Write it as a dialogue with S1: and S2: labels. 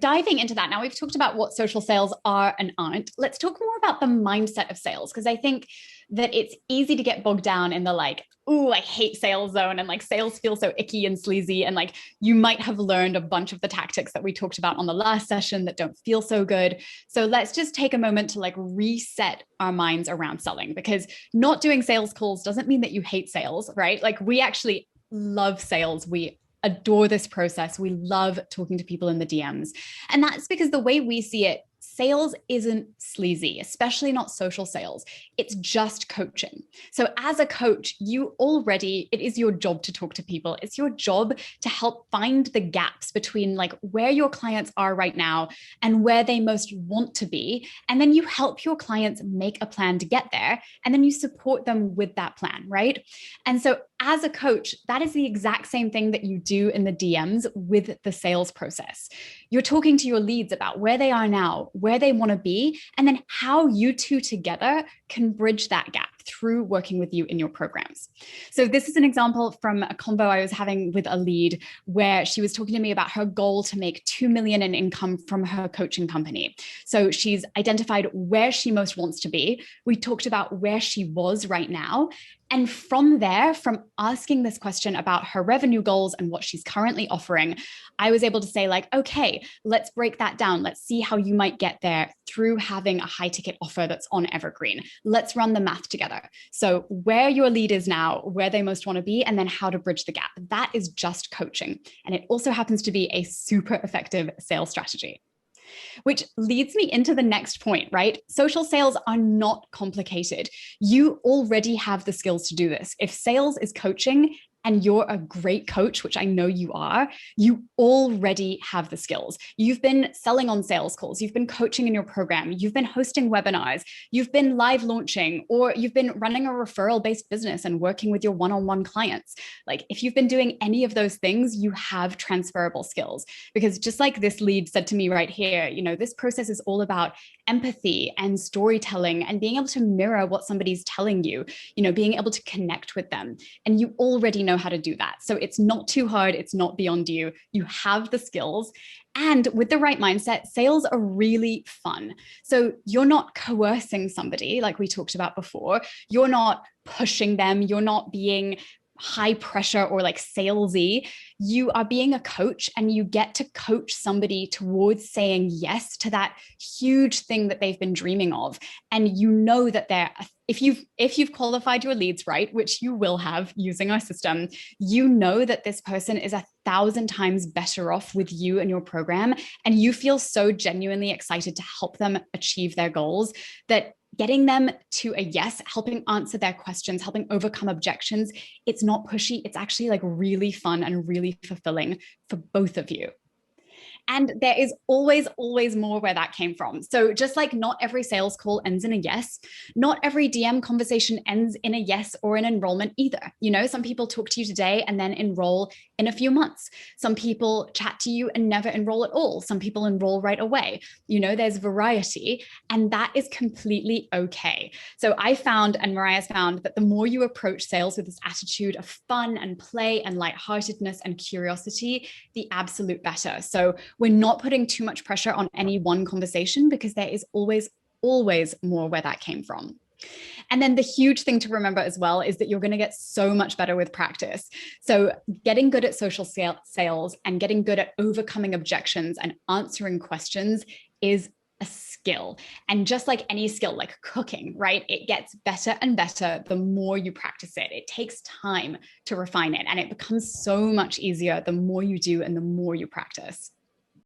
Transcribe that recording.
S1: diving into that now, we've talked about what social sales are and aren't. Let's talk more about the mindset of sales, because I think that it's easy to get bogged down in the like, ooh, I hate sales zone, and like sales feel so icky and sleazy. And like you might have learned a bunch of the tactics that we talked about on the last session that don't feel so good. So let's just take a moment to like reset our minds around selling, because not doing sales calls doesn't mean that you hate sales, right? Like we actually love sales. We adore this process. We love talking to people in the DMs. And that's because the way we see it, sales isn't sleazy, especially not social sales. It's just coaching. So as a coach, it is your job to talk to people. It's your job to help find the gaps between like where your clients are right now and where they most want to be. And then you help your clients make a plan to get there. And then you support them with that plan, right? And so as a coach, that is the exact same thing that you do in the DMs with the sales process. You're talking to your leads about where they are now, where they want to be, and then how you two together can bridge that gap through working with you in your programs. So this is an example from a convo I was having with a lead where she was talking to me about her goal to make 2 million in income from her coaching company. So she's identified where she most wants to be. We talked about where she was right now. And from there, from asking this question about her revenue goals and what she's currently offering, I was able to say like, okay, let's break that down. Let's see how you might get there through having a high ticket offer that's on Evergreen. Let's run the math together. So where your lead is now, where they most want to be, and then how to bridge the gap. That is just coaching. And it also happens to be a super effective sales strategy. Which leads me into the next point, right? Social sales are not complicated. You already have the skills to do this. If sales is coaching and you're a great coach, which I know you are, you already have the skills. You've been selling on sales calls. You've been coaching in your program. You've been hosting webinars. You've been live launching, or you've been running a referral-based business and working with your one-on-one clients. Like if you've been doing any of those things, you have transferable skills. Because just like this lead said to me right here, this process is all about empathy and storytelling and being able to mirror what somebody's telling you, being able to connect with them. And you already know how to do that. So it's not too hard. It's not beyond you. You have the skills. And with the right mindset, sales are really fun. So you're not coercing somebody like we talked about before. You're not pushing them. You're not being high pressure or like salesy. You are being a coach, and you get to coach somebody towards saying yes to that huge thing that they've been dreaming of. And you know that if you've qualified your leads right, which you will have using our system, you know that this person is 1,000 times better off with you and your program. And you feel so genuinely excited to help them achieve their goals that getting them to a yes, helping answer their questions, helping overcome objections, it's not pushy. It's actually like really fun and really fulfilling for both of you. And there is always, always more where that came from. So just like not every sales call ends in a yes, not every DM conversation ends in a yes or an enrollment either. Some people talk to you today and then enroll in a few months. Some people chat to you and never enroll at all. Some people enroll right away. There's variety, and that is completely okay. So I found, and Mariah's found, that the more you approach sales with this attitude of fun and play and lightheartedness and curiosity, the absolute better. So we're not putting too much pressure on any one conversation, because there is always, always more where that came from. And then the huge thing to remember as well is that you're going to get so much better with practice. So getting good at social sales and getting good at overcoming objections and answering questions is a skill. And just like any skill, like cooking, right? It gets better and better the more you practice it. It takes time to refine it, and it becomes so much easier the more you do and the more you practice.